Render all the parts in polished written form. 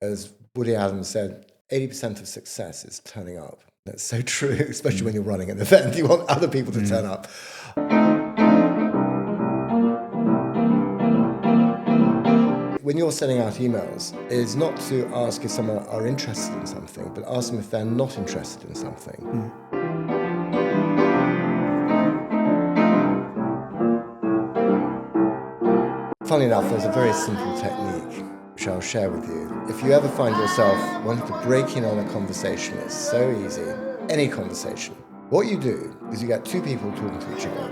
as Woody Allen said, 80% of success is turning up. That's so true, especially when you're running an event. You want other people to turn up. When you're sending out emails, is not to ask if someone are interested in something, but ask them if they're not interested in something. Funnily enough, there's a very simple technique which I'll share with you. If you ever find yourself wanting to break in on a conversation, it's so easy, any conversation. What you do is you get two people talking to each other.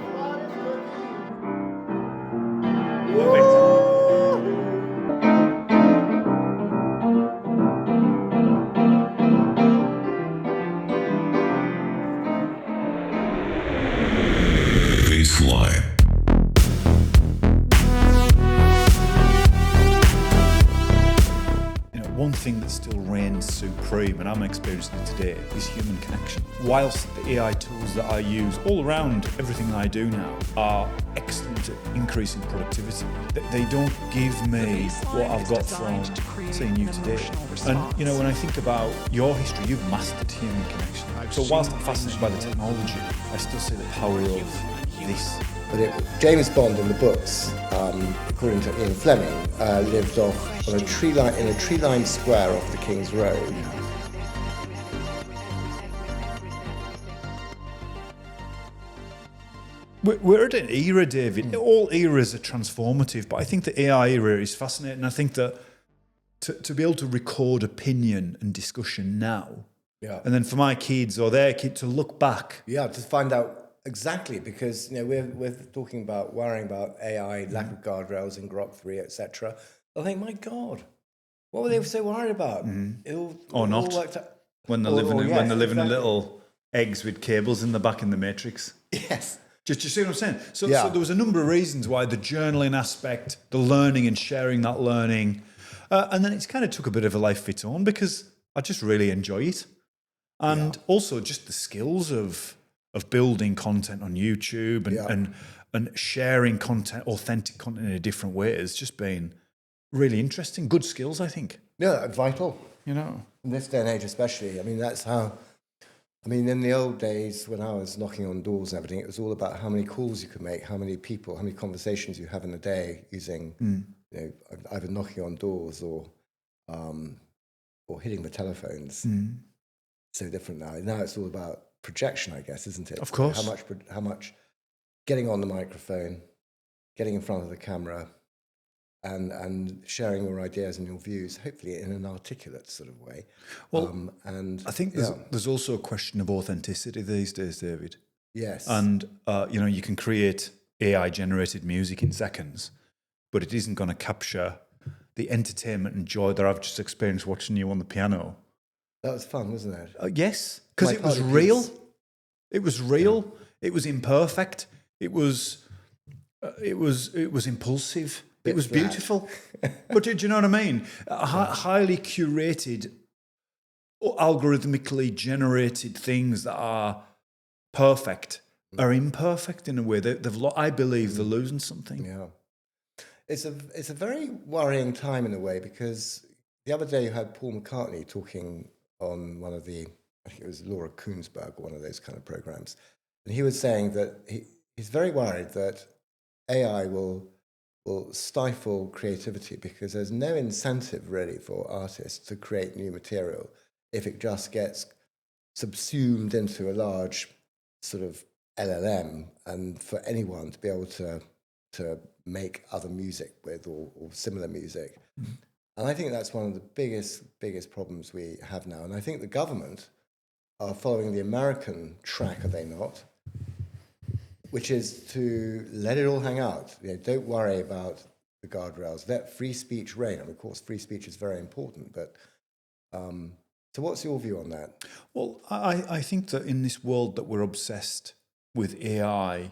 Baseline. One thing that still reigns supreme, and I'm experiencing it today, is human connection. Whilst the AI tools that I use all around everything I do now are excellent at increasing productivity, they don't give me what I've got from seeing you today. And when I think about your history, you've mastered human connection. So whilst I'm fascinated by the technology, I still see the power of this. But James Bond in the books, according to Ian Fleming, lived off on a tree-lined square off the King's Road. We're at an era, David. All eras are transformative, but I think the AI era is fascinating. I think that to be able to record opinion and discussion now, and then for my kids or their kids to look back, to find out. Exactly, because we're talking about worrying about AI, lack of guardrails in Grok 3, etc. I think, my God, what were they so worried about? Or not? When they're living in little eggs with cables in the back in the Matrix. Yes. Do you see what I'm saying? So there was a number of reasons why the journaling aspect, the learning and sharing that learning, and then it's kind of took a bit of a life of its own because I just really enjoy it, and also just the skills of building content on YouTube and sharing content, authentic content in a different way has just been really interesting. Good skills, I think. Yeah, vital. In this day and age especially. I mean, that's how... I mean, in the old days when I was knocking on doors and everything, it was all about how many calls you could make, how many people, how many conversations you have in a day using, either knocking on doors or hitting the telephones. So different now. Now it's all about projection, I guess, isn't it? Of course. How much getting on the microphone, getting in front of the camera, and sharing your ideas and your views, hopefully in an articulate sort of way. Well, and I think there's also a question of authenticity these days, David. Yes. And you can create AI-generated music in seconds, but it isn't going to capture the entertainment and joy that I've just experienced watching you on the piano. That was fun, wasn't it? Yes, because it was real. It was real. Yeah. It was imperfect. It was impulsive. It was beautiful. But do you know what I mean? Highly curated, algorithmically generated things that are perfect are imperfect in a way. I believe they're losing something. Yeah, it's a very worrying time in a way, because the other day you had Paul McCartney talking on one of the, I think it was Laura Koonsberg, one of those kind of programs, and he was saying that he's very worried that AI will stifle creativity, because there's no incentive really for artists to create new material if it just gets subsumed into a large sort of LLM, and for anyone to be able to make other music with or similar music. And I think that's one of the biggest problems we have now. And I think the government are following the American track, are they not? Which is to let it all hang out. Don't worry about the guardrails. Let free speech reign. And of course, free speech is very important. But so what's your view on that? Well, I think that in this world that we're obsessed with AI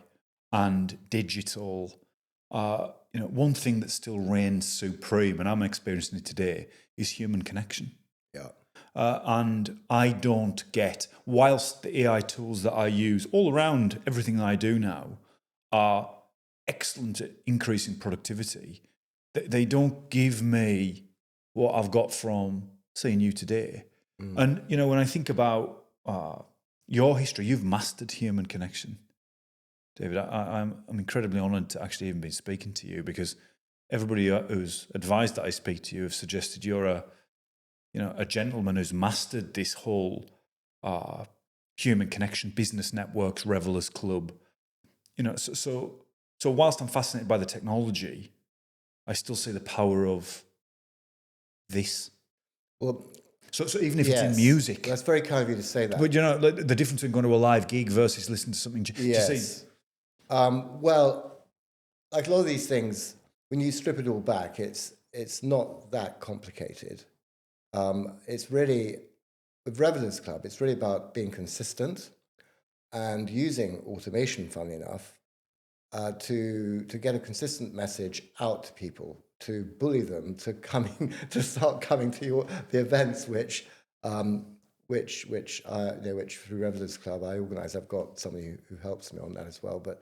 and digital, one thing that still reigns supreme, and I'm experiencing it today, is human connection. Yeah. And I don't get, whilst the AI tools that I use all around everything I do now are excellent at increasing productivity, they don't give me what I've got from seeing you today. And, you know, when I think about your history, you've mastered human connection. David, I'm incredibly honoured to actually even be speaking to you, because everybody who's advised that I speak to you have suggested you're a gentleman who's mastered this whole human connection, business networks, Revellers Club. You know, so whilst I'm fascinated by the technology, I still see the power of this. Well, so even if it's in music, that's very kind of you to say that. But you know, like, the difference between going to a live gig versus listening to something. Yes. Well, like a lot of these things, when you strip it all back, it's not that complicated. It's really, with Revellers Club, it's really about being consistent and using automation, funnily enough, to get a consistent message out to people, to bully them to start coming to the events which through Revellers Club I organise. I've got somebody who helps me on that as well. But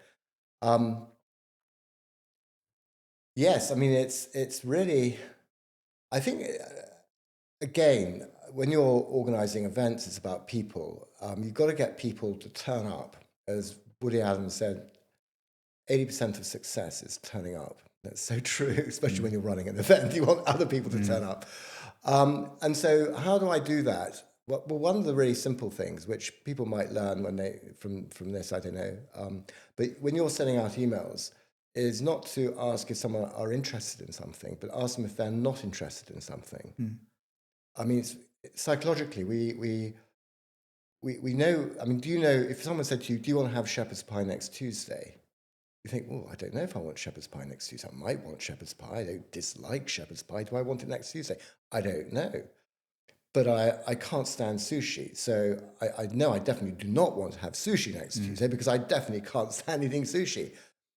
yes, I mean it's really, I think again, when you're organising events, it's about people. You've got to get people to turn up. As Woody Allen said, 80% of success is turning up. That's so true, especially when you're running an event. You want other people to turn up. And so how do I do that? Well, one of the really simple things, which people might learn from this, I don't know. But when you're sending out emails, is not to ask if someone are interested in something, but ask them if they're not interested in something. I mean, psychologically, we know. I mean, do you know if someone said to you, "Do you want to have shepherd's pie next Tuesday?" You think, well, I don't know if I want shepherd's pie next Tuesday. I might want shepherd's pie. I don't dislike shepherd's pie. Do I want it next Tuesday? I don't know. But I can't stand sushi. So I know I definitely do not want to have sushi next Tuesday, because I definitely can't stand eating sushi.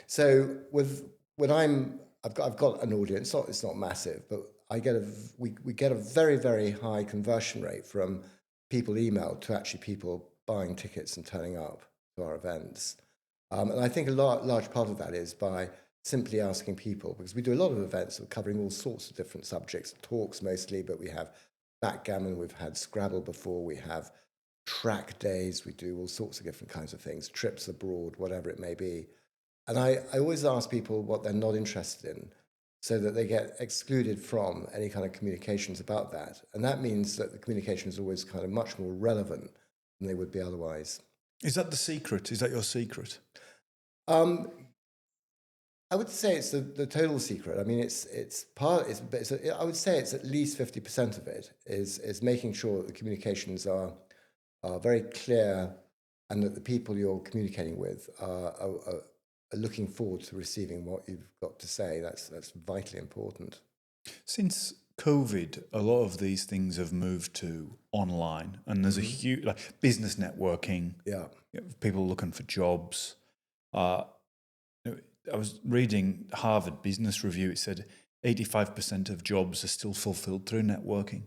So I've got an audience. It's not massive, but we get a very, very high conversion rate from people emailed to actually people buying tickets and turning up to our events. And I think a large part of that is by simply asking people, because we do a lot of events covering all sorts of different subjects, talks mostly, but we have backgammon, we've had Scrabble before, we have track days, we do all sorts of different kinds of things, trips abroad, whatever it may be. And I always ask people what they're not interested in, so that they get excluded from any kind of communications about that. And that means that the communication is always kind of much more relevant than they would be otherwise. Is that the secret? Is that your secret? I would say it's the total secret. I mean, I would say it's at least 50% of it is making sure that the communications are very clear, and that the people you're communicating with are looking forward to receiving what you've got to say. That's vitally important. Since COVID, a lot of these things have moved to online, and there's a huge business networking. Yeah, people looking for jobs. I was reading Harvard Business Review. It said 85% of jobs are still fulfilled through networking.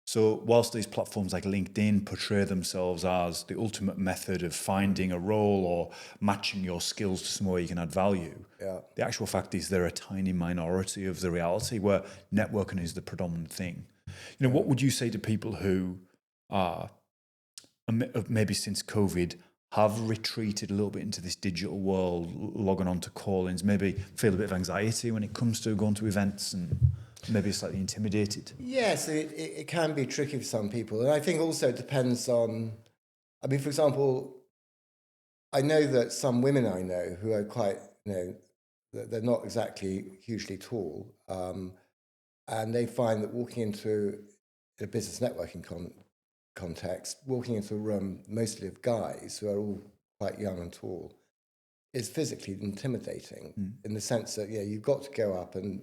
So whilst these platforms like LinkedIn portray themselves as the ultimate method of finding a role or matching your skills to somewhere you can add value, the actual fact is they're a tiny minority of the reality where networking is the predominant thing. You know, what would you say to people who are maybe since COVID have retreated a little bit into this digital world, logging on to call-ins, maybe feel a bit of anxiety when it comes to going to events and maybe slightly intimidated? Yes, it can be tricky for some people. And I think also it depends on, I mean, for example, I know that some women I know who are quite, they're not exactly hugely tall, and they find that walking into a business networking context, walking into a room mostly of guys who are all quite young and tall, is physically intimidating in the sense that, you've got to go up and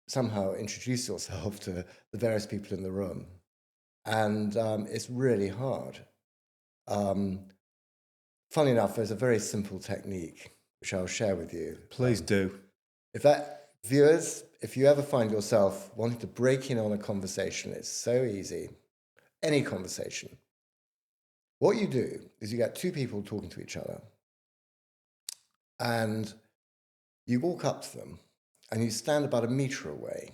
somehow introduce yourself to the various people in the room. And it's really hard. Funny enough, there's a very simple technique which I'll share with you. Please do. Viewers, if you ever find yourself wanting to break in on a conversation, it's so easy. Any conversation. What you do is you get two people talking to each other, and you walk up to them and you stand about 1 meter away,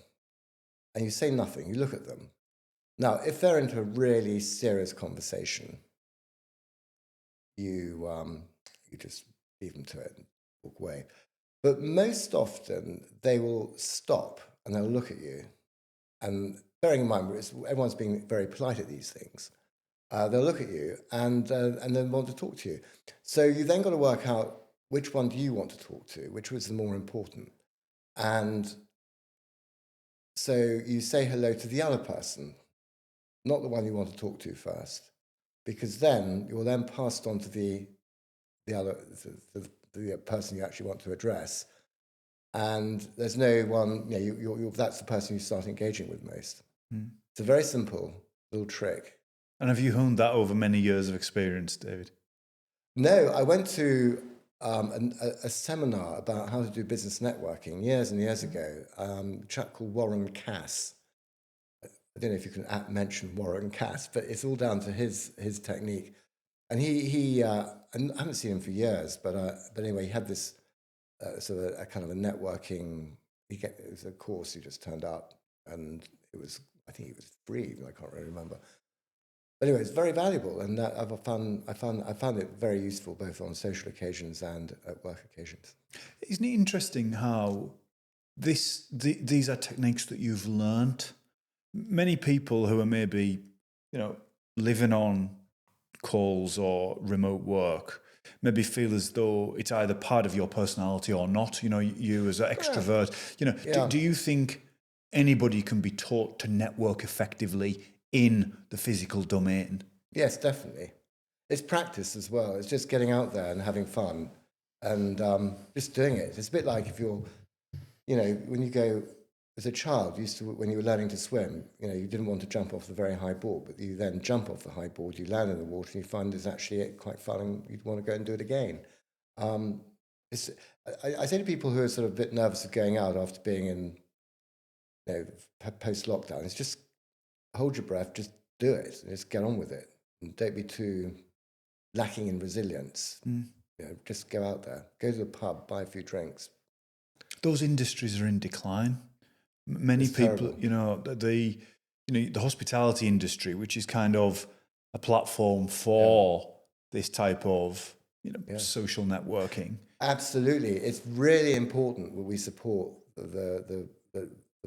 and you say nothing, you look at them. Now, if they're into a really serious conversation, you just leave them to it and walk away. But most often, they will stop and they'll look at you. And bearing in mind, everyone's being very polite at these things. They'll look at you and then want to talk to you. So you then got to work out which one do you want to talk to, which was the more important. And so you say hello to the other person, not the one you want to talk to first, because then you're then passed on to the person you actually want to address. And there's no one, that's the person you start engaging with most. It's a very simple little trick. And have you honed that over many years of experience, David? No, I went to a seminar about how to do business networking years and years ago. A chap called Warren Cass. I don't know if you can mention Warren Cass, but it's all down to his technique. And he I haven't seen him for years, but anyway, he had this sort of a kind of a networking. It was a course. He just turned up, and I think it was free. I can't really remember. But anyway, it's very valuable, and I found it very useful both on social occasions and at work occasions. Isn't it interesting how these are techniques that you've learnt? Many people who are maybe, living on calls or remote work maybe feel as though it's either part of your personality or not. You as an extrovert. Do you think anybody can be taught to network effectively in the physical domain? Yes, definitely. It's practice as well. It's just getting out there and having fun and just doing it. It's a bit like if you're, when you go as a child, when you were learning to swim, you didn't want to jump off the very high board, but you then jump off the high board, you land in the water, and you find it's actually quite fun, and you'd want to go and do it again. I say to people who are sort of a bit nervous of going out after being in, post-lockdown, it's just hold your breath, just do it, and just get on with it, and don't be too lacking in resilience. Just go out there, go to the pub, buy a few drinks. Those industries are in decline. Many It's people, terrible. the hospitality industry, which is kind of a platform for this type of social networking. Absolutely, it's really important that we support the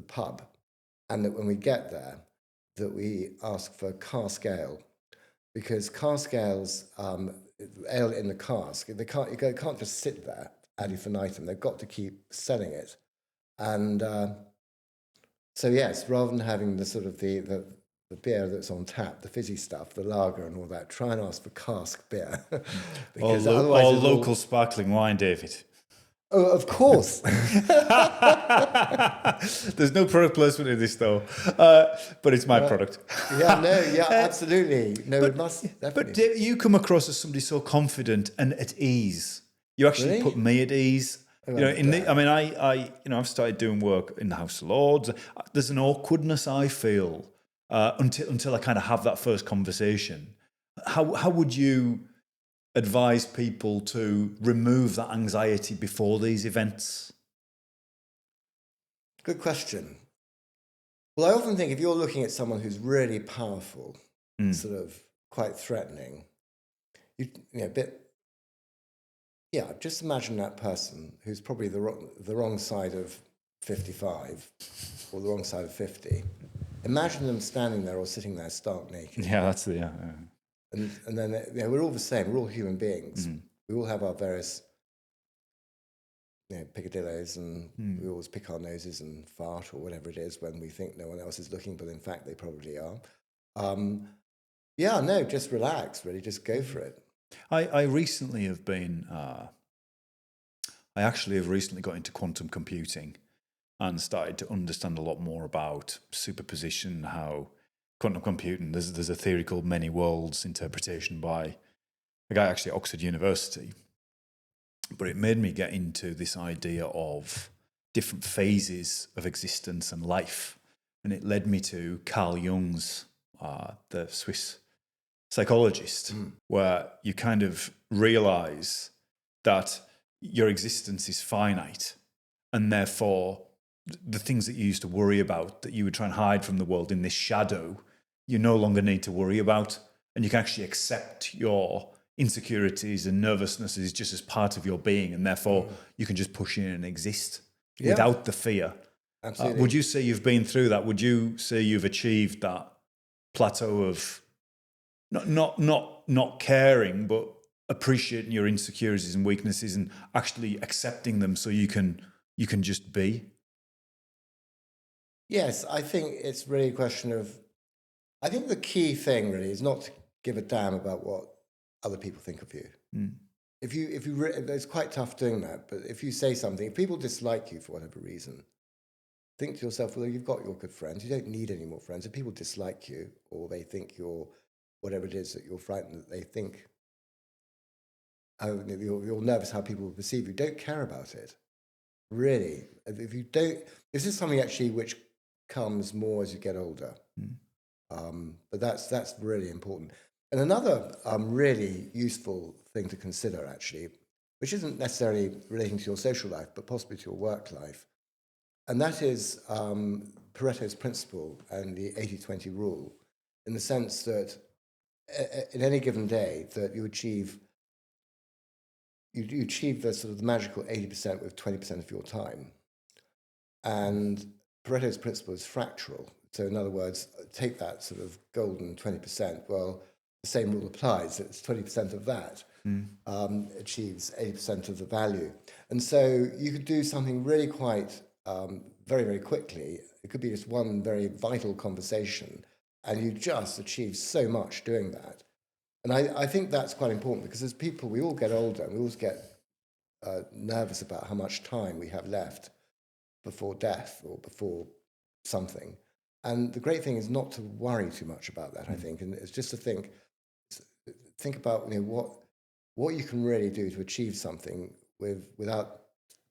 pub, and that when we get there, that we ask for cask ale, because cask ales, ale in the cask, they can't just sit there ad infinitum. They've got to keep selling it, and so yes, rather than having the sort of the beer that's on tap, the fizzy stuff, the lager and all that, try and ask for cask beer, because otherwise or local sparkling wine, David. Oh, of course. There's no product placement in this, though, but it's my product. Absolutely. No, it must definitely. But you come across as somebody so confident and at ease. You actually Really? put me at ease. I've started doing work in the House of Lords. There's an awkwardness I feel until I kind of have that first conversation. How would you advise people to remove that anxiety before these events? Good question. Well, I often think if you're looking at someone who's really powerful, sort of quite threatening, just imagine that person who's probably the wrong side of 55 or the wrong side of 50. Imagine them standing there or sitting there stark naked. Yeah, that's the And then we're all the same. We're all human beings. We all have our various picadillos, and we always pick our noses and fart or whatever it is when we think no one else is looking, but in fact they probably are. Just relax. Really, just go for it. I recently have been. I actually have recently got into quantum computing and started to understand a lot more about superposition, how quantum computing, there's a theory called many worlds interpretation by a guy actually at Oxford University. But it made me get into this idea of different phases of existence and life. And it led me to Carl Jung's, the Swiss psychologist, where you kind of realize that your existence is finite, and therefore the things that you used to worry about, that you would try and hide from the world in this shadow, you no longer need to worry about. And you can actually accept your insecurities and nervousnesses just as part of your being. And therefore, you can just push in and exist without the fear. Absolutely. Would you say you've been through that? Would you say you've achieved that plateau of not caring, but appreciating your insecurities and weaknesses and actually accepting them so you can just be? Yes, I think it's really a question of, I think the key thing really is not to give a damn about what other people think of you. If you it's quite tough doing that, but if you say something, if people dislike you for whatever reason, think to yourself, well, you've got your good friends, you don't need any more friends. If people dislike you, or they think you're, whatever it is that you're frightened that they think, you're nervous how people will perceive you, don't care about it. Really, if you don't, this is something actually which comes more as you get older. But that's really important. And another really useful thing to consider, actually, which isn't necessarily relating to your social life, but possibly to your work life, and that is Pareto's principle and the 80-20 rule, in the sense that in any given day that you achieve the sort of the magical 80% with 20% of your time. And Pareto's principle is fractal. So in other words, take that sort of golden 20%. Well, the same rule applies. It's 20% of that achieves 80% of the value. And so you could do something really quite very, very quickly. It could be just one very vital conversation, and you just achieve so much doing that. And I think that's quite important, because as people, we all get older, and we always get nervous about how much time we have left before death or before something. And the great thing is not to worry too much about that, I think, and it's just to think about what you can really do to achieve something without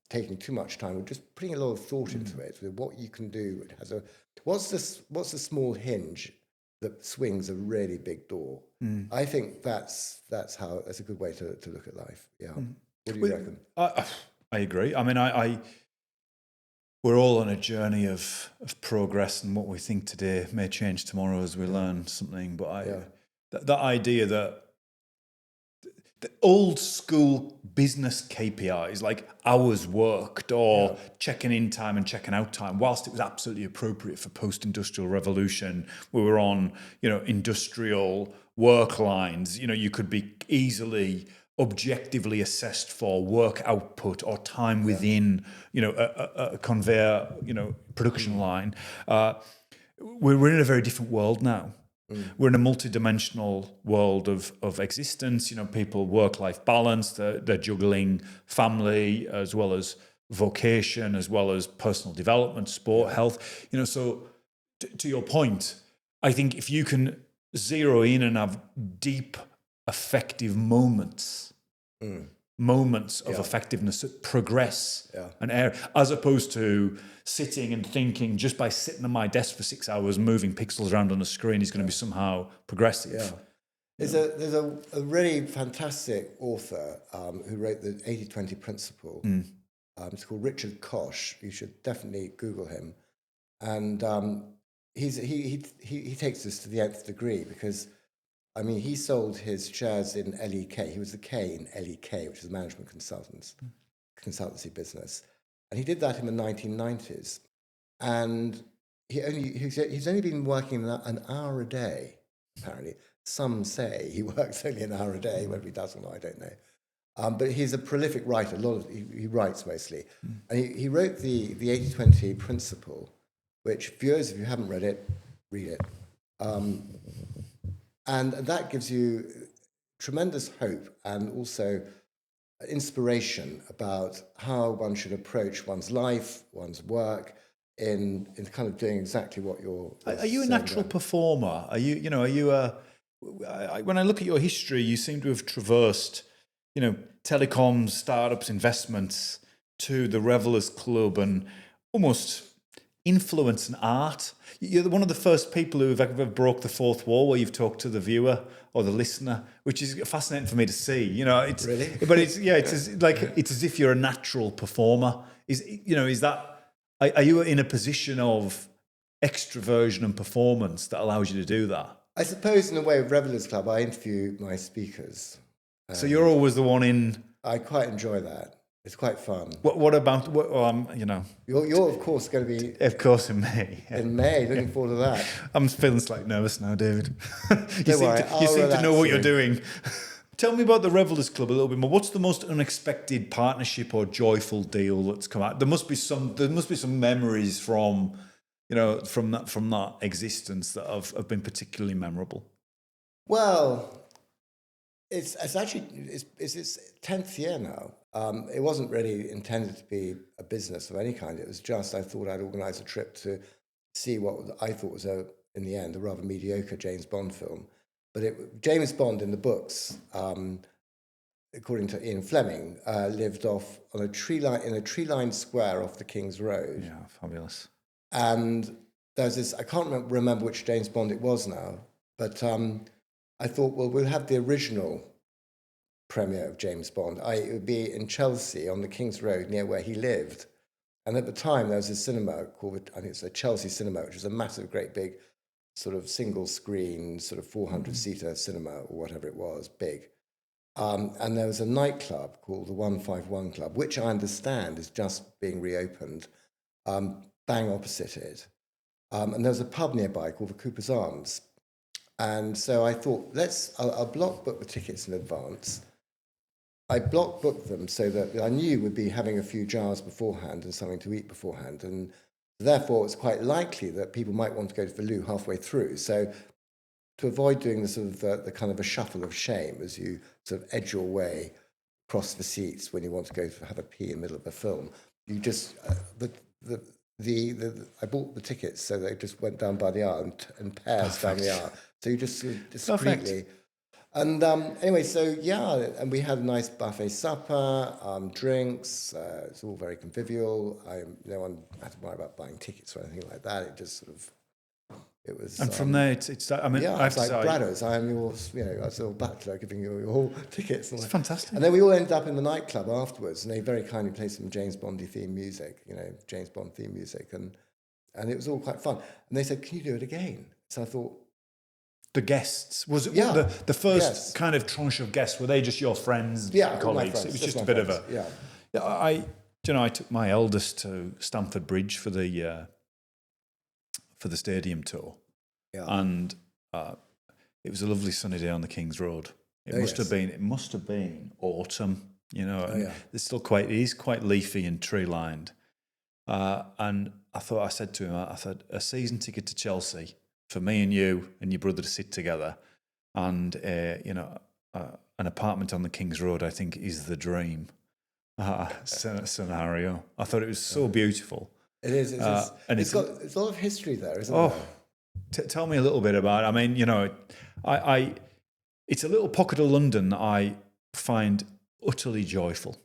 taking too much time, or just putting a lot of thought into it. What you can do, what's the small hinge that swings a really big door. I think that's a good way to look at life. Yeah. What do you reckon? I agree. I mean, we're all on a journey of progress, and what we think today may change tomorrow as we learn something. But that idea that the old school business KPIs, like hours worked or checking in time and checking out time, whilst it was absolutely appropriate for post-industrial revolution, we were on, industrial work lines. You could be easily objectively assessed for work output or time within, a conveyor, production line. We're in a very different world now. We're in a multidimensional world of existence. People work-life balance. They're juggling family as well as vocation, as well as personal development, sport, health. So to your point, I think if you can zero in and have deep, effective moments of effectiveness that progress and air, as opposed to sitting and thinking just by sitting on my desk for 6 hours moving pixels around on a screen is going to be somehow progressive. There's a really fantastic author who wrote the 80-20 principle. It's called Richard Koch. You should definitely Google him. And he takes this to the nth degree, because he sold his shares in LEK. He was the K in LEK, which is a management consultancy business. And he did that in the 1990s. And he's only been working an hour a day, apparently. Some say he works only an hour a day. Whether he does or not, I don't know. But he's a prolific writer. He writes mostly. And he wrote the 80-20 principle, which, viewers, if you haven't read it, read it. And that gives you tremendous hope and also inspiration about how one should approach one's life, one's work, in kind of doing exactly what you're Are you a natural performer? Are you when I look at your history, you seem to have traversed, telecoms, startups, investments, to the Revellers Club, and almost influence and art. You're one of the first people who have ever broke the fourth wall, where you've talked to the viewer or the listener, which is fascinating for me to see. It's really, but it's as if you're a natural performer. Is that Are you in a position of extroversion and performance that allows you to do that? I suppose in a way, with Revellers Club, I interview my speakers. So you're always the one in. I quite enjoy that. It's quite fun. What about You're of course going to be Of course, in May. in May. Looking forward to that. I'm feeling slightly nervous now, David. you Don't worry, you seem to know what you're soon. doing. Tell me about the Revellers Club a little bit more. What's the most unexpected partnership or joyful deal that's come out? There must be some memories from that existence that have been particularly memorable. Well, it's actually it's its 10th year now. It wasn't really intended to be a business of any kind. It was just I thought I'd organise a trip to see what I thought was in the end a rather mediocre James Bond film. But James Bond in the books, according to Ian Fleming, lived off on a tree-lined square off the King's Road. Yeah, fabulous. And there's this, I can't remember which James Bond it was now, but I thought, well, we'll have the original premiere of James Bond. It would be in Chelsea on the King's Road near where he lived. And at the time, there was a cinema called, I think it's a Chelsea Cinema, which was a massive, great big sort of single screen, sort of 400-seater cinema or whatever it was, big. And there was a nightclub called the 151 Club, which I understand is just being reopened, bang opposite it. And there was a pub nearby called the Cooper's Arms. And so I thought, I'll block book the tickets in advance. I block booked them so that I knew we'd be having a few jars beforehand and something to eat beforehand. And therefore, it's quite likely that people might want to go to the loo halfway through. So to avoid doing the sort of the kind of a shuffle of shame as you sort of edge your way across the seats when you want to go to have a pee in the middle of a film, you just, I bought the tickets so they just went down by the aisle and pairs down the aisle. So you just sort of discreetly. And anyway, so yeah, and we had a nice buffet supper, drinks. It's all very convivial. No one had to worry about buying tickets or anything like that. It just sort of, it was. And from there, it's I mean, yeah, it's like Bradders. I am yours. I was a little bachelor giving you your tickets. It's fantastic. And then we all ended up in the nightclub afterwards, and they very kindly played some James Bondy theme music. James Bond theme music, and it was all quite fun. And they said, "Can you do it again?" So I thought. The guests, was it the first kind of tranche of guests? Were they just your friends, colleagues? Friends, it was just a bit friends. of a. Yeah. I took my eldest to Stamford Bridge for the stadium tour, and it was a lovely sunny day on the King's Road. It must have been autumn, and it is quite leafy and tree lined. And I said to him, a season ticket to Chelsea for me and you and your brother to sit together, and an apartment on the King's Road, I think, is the dream scenario. I thought it was so beautiful. It is. And it's got a lot of history there, isn't there? Tell me a little bit about it. I mean, it's a little pocket of London that I find utterly joyful.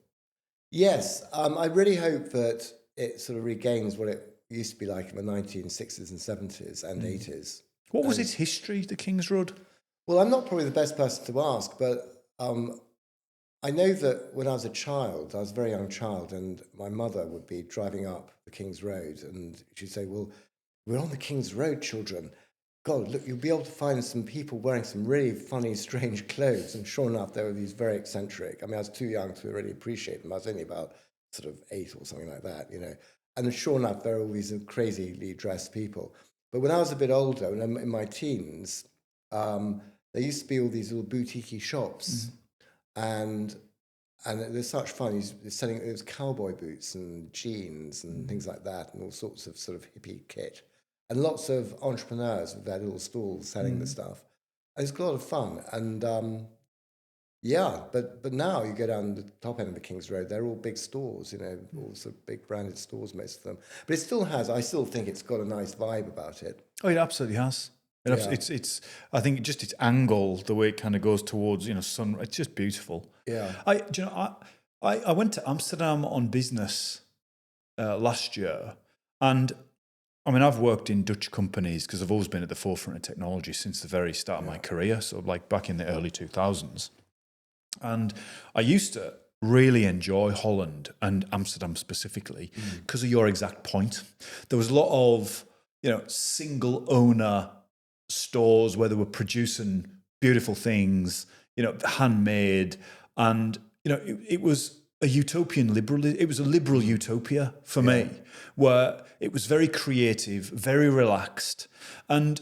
Yes, I really hope that it sort of regains what it used to be like in the 1960s and 70s and 80s. What was its history, the King's Road? Well, I'm not probably the best person to ask, but I know that when I was a child, I was a very young child, and my mother would be driving up the King's Road, and she'd say, "Well, we're on the King's Road, children. God, look, you'll be able to find some people wearing some really funny, strange clothes." And sure enough, there were these very eccentric. I mean, I was too young to really appreciate them. I was only about sort of 8 or something like that, And sure enough, there are all these crazily dressed people. But when I was a bit older, and in my teens, there used to be all these little boutique shops, and there's such fun. He's selling those cowboy boots and jeans and things like that, and all sorts of sort of hippie kit, and lots of entrepreneurs with their little stalls selling the stuff. And it's a lot of fun, and. But now you go down the top end of the King's Road, they're all big stores, all sort of big branded stores, most of them. But it still has, I still think it's got a nice vibe about it. Oh, it absolutely has. It's I think just its angle, the way it kind of goes towards, sun, it's just beautiful. Yeah. I went to Amsterdam on business last year, and I mean, I've worked in Dutch companies because I've always been at the forefront of technology since the very start of my career, so like back in the early 2000s. And I used to really enjoy Holland and Amsterdam specifically because of your exact point. There was a lot of, single owner stores where they were producing beautiful things, handmade, and it was a utopian liberal. It was a liberal utopia for me, where it was very creative, very relaxed, and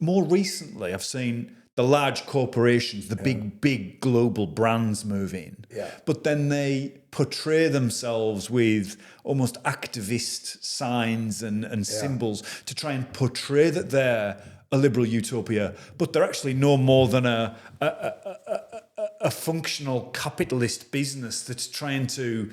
more recently, I've seen the large corporations, the big global brands move in, but then they portray themselves with almost activist signs and symbols to try and portray that they're a liberal utopia, but they're actually no more than a functional capitalist business that's trying to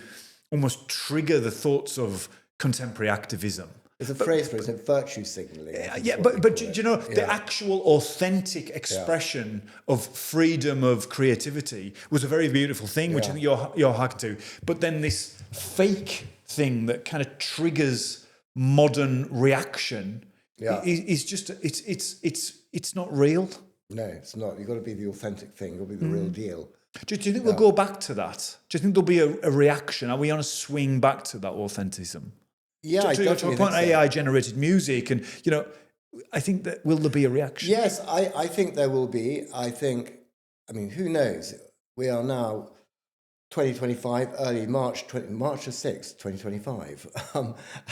almost trigger the thoughts of contemporary activism. There's a phrase for it, isn't it? Virtue signaling. But do you know, the actual authentic expression of freedom of creativity was a very beautiful thing, which I think you're harking to. But then this fake thing that kind of triggers modern reaction is just it's not real. No, it's not. You've got to be the authentic thing. You've got to be the real deal. Do you think we'll go back to that? Do you think there'll be a reaction? Are we on a swing back to that authenticism? Yeah, I definitely to a point, think so. AI-generated music, and I think that will there be a reaction? Yes, I think there will be. I mean, who knows? We are now 2025, early March the 6th, 2025.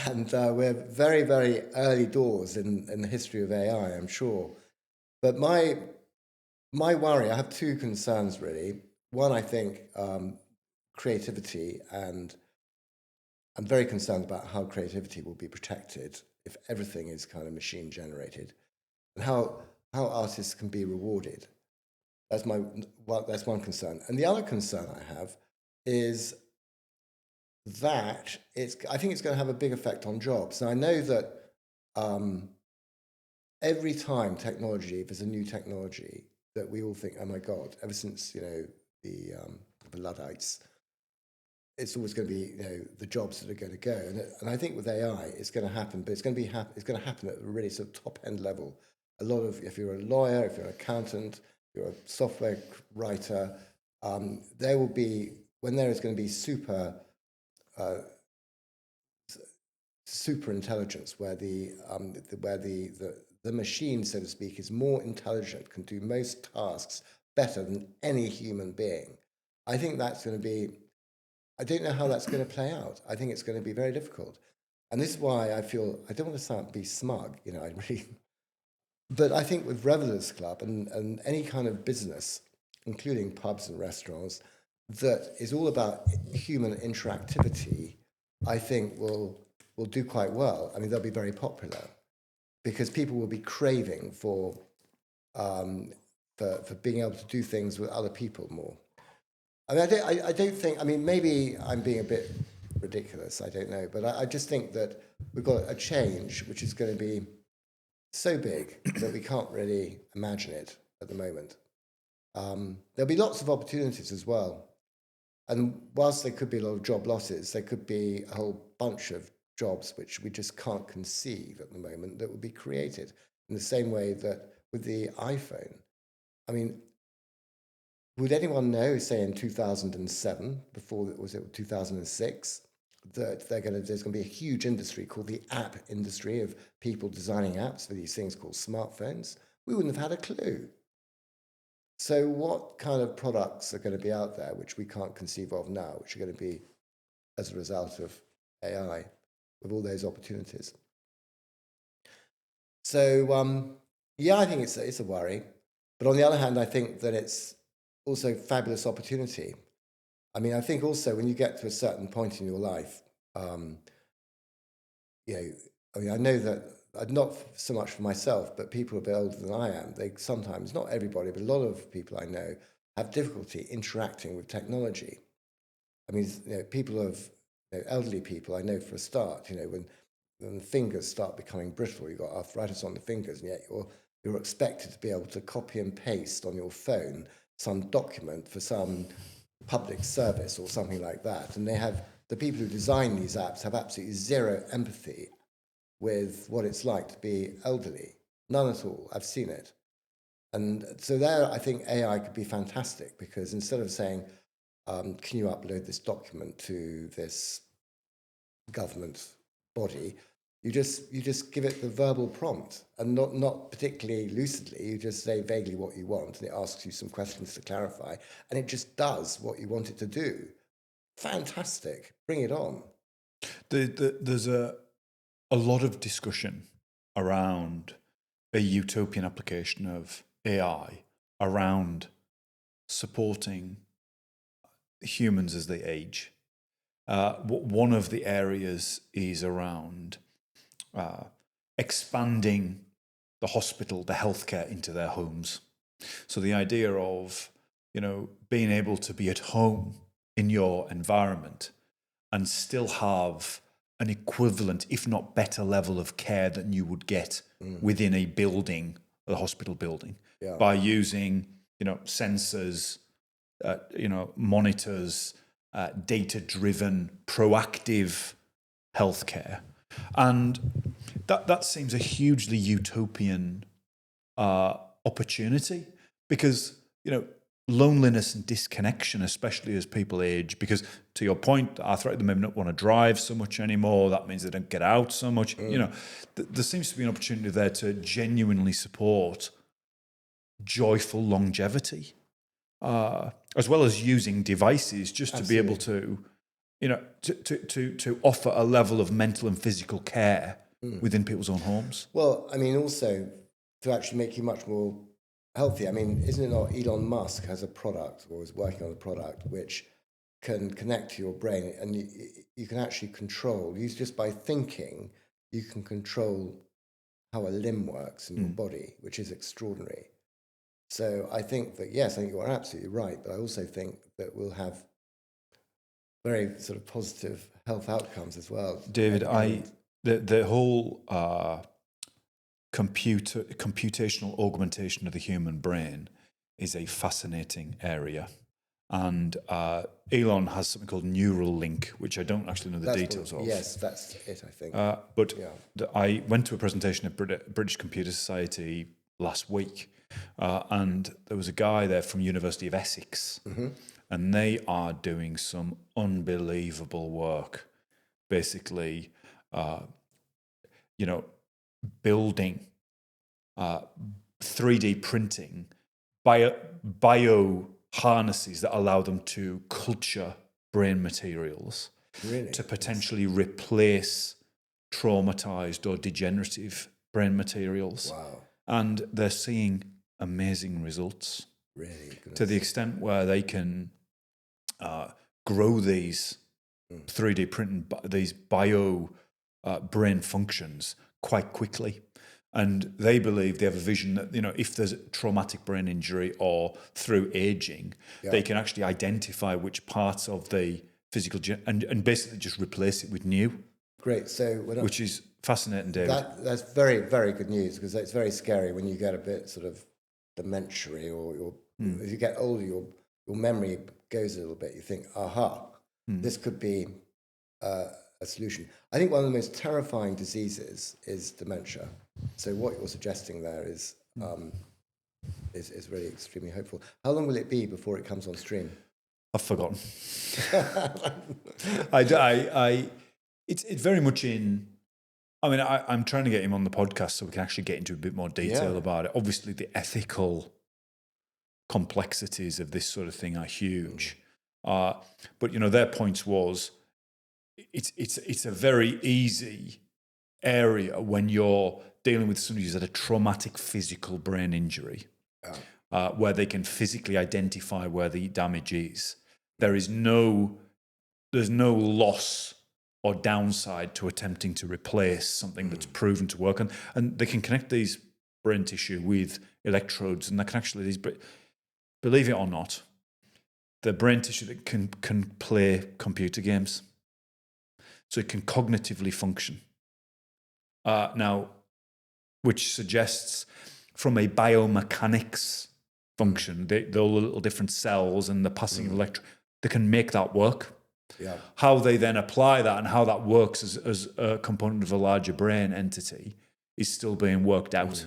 And we're very, very early doors in the history of AI, I'm sure. But my worry, I have two concerns, really. One, I think creativity, and I'm very concerned about how creativity will be protected if everything is kind of machine generated, and how artists can be rewarded. That's one concern. And the other concern I have is that I think it's going to have a big effect on jobs. And I know that every time there's a new technology, that we all think, oh my God, ever since the Luddites, it's always going to be the jobs that are going to go. And I think with AI, it's going to happen, but it's going to happen at a really sort of top end level. A lot of, if you're a lawyer, if you're an accountant, if you're a software writer, there will be, when there is going to be super intelligence, where the machine, so to speak, is more intelligent, can do most tasks better than any human being. I think that's going to be, I don't know how that's going to play out. I think it's going to be very difficult. And this is why I feel, I don't want to be smug, but I think with Revellers Club and any kind of business, including pubs and restaurants, that is all about human interactivity, I think will do quite well. I mean, they'll be very popular because people will be craving for being able to do things with other people more. I mean, I don't think, I mean, maybe I'm being a bit ridiculous, I don't know, but I just think that we've got a change which is going to be so big that we can't really imagine it at the moment. There'll be lots of opportunities as well. And whilst there could be a lot of job losses, there could be a whole bunch of jobs which we just can't conceive at the moment that will be created in the same way that with the iPhone. I mean, would anyone know, say in 2007, before was it 2006, that there's going to be a huge industry called the app industry of people designing apps for these things called smartphones? We wouldn't have had a clue. So what kind of products are going to be out there which we can't conceive of now, which are going to be as a result of AI, with all those opportunities? So I think it's a worry. But on the other hand, I think that it's also fabulous opportunity. I mean, I think also when you get to a certain point in your life, I mean, I know that not so much for myself, but people a bit older than I am, they sometimes, not everybody, but a lot of people I know have difficulty interacting with technology. I mean, people of elderly people, I know for a start, when the fingers start becoming brittle, you've got arthritis on the fingers, and yet you're expected to be able to copy and paste on your phone some document for some public service or something like that. And the people who design these apps have absolutely zero empathy with what it's like to be elderly. None at all. I've seen it. And so there, I think AI could be fantastic, because instead of saying, can you upload this document to this government body? You just give it the verbal prompt, and not particularly lucidly. You just say vaguely what you want, and it asks you some questions to clarify, and it just does what you want it to do. Fantastic. Bring it on. There's a lot of discussion around a utopian application of AI around supporting humans as they age. One of the areas is around expanding the hospital, the healthcare into their homes. So the idea of, being able to be at home in your environment and still have an equivalent, if not better level of care than you would get within a building, a hospital building, by using, sensors, monitors, data-driven, proactive healthcare. And that seems a hugely utopian opportunity, because, loneliness and disconnection, especially as people age, because to your point, arthritic, they may not want to drive so much anymore. That means they don't get out so much. There seems to be an opportunity there to genuinely support joyful longevity, as well as using devices just Absolutely. to be able to, to offer a level of mental and physical care within people's own homes. Well, I mean, also to actually make you much more healthy. I mean, isn't it not Elon Musk has a product, or is working on a product, which can connect to your brain, and you can actually control, just by thinking, you can control how a limb works in your body, which is extraordinary. So I think that, yes, I think you are absolutely right, but I also think that we'll have very sort of positive health outcomes as well. David, the whole computational augmentation of the human brain is a fascinating area. And Elon has something called Neuralink, which I don't actually know the details of. Yes, that's it, I think. I went to a presentation at British Computer Society last week, and there was a guy there from University of Essex, and they are doing some unbelievable work, basically, building 3D printing bio harnesses that allow them to culture brain materials to potentially replace traumatized or degenerative brain materials. Wow. And they're seeing amazing results. Really? To the extent where they can grow these 3D printing, these bio brain functions quite quickly. And they believe, they have a vision that, if there's a traumatic brain injury or through aging, they can actually identify which parts of the physical and basically just replace it with new. Great. So which is fascinating, David. That's very, very good news, because it's very scary when you get a bit sort of dementia, or as you get older, your memory goes a little bit. You think, this could be a solution. I think one of the most terrifying diseases is dementia. So what you're suggesting there is really extremely hopeful. How long will it be before it comes on stream? I've forgotten. It's very much in. I mean, I'm trying to get him on the podcast so we can actually get into a bit more detail about it. Obviously, the ethical complexities of this sort of thing are huge. But their point was, it's a very easy area when you're dealing with somebody who's had a traumatic physical brain injury, where they can physically identify where the damage is. There's no loss or downside to attempting to replace something that's proven to work. And they can connect these brain tissue with electrodes, and they can actually, believe it or not, the brain tissue that can play computer games. So it can cognitively function. Now, which suggests from a biomechanics function, all the little different cells and the passing of electrons, they can make that work. Yeah. How they then apply that and how that works as a component of a larger brain entity is still being worked out.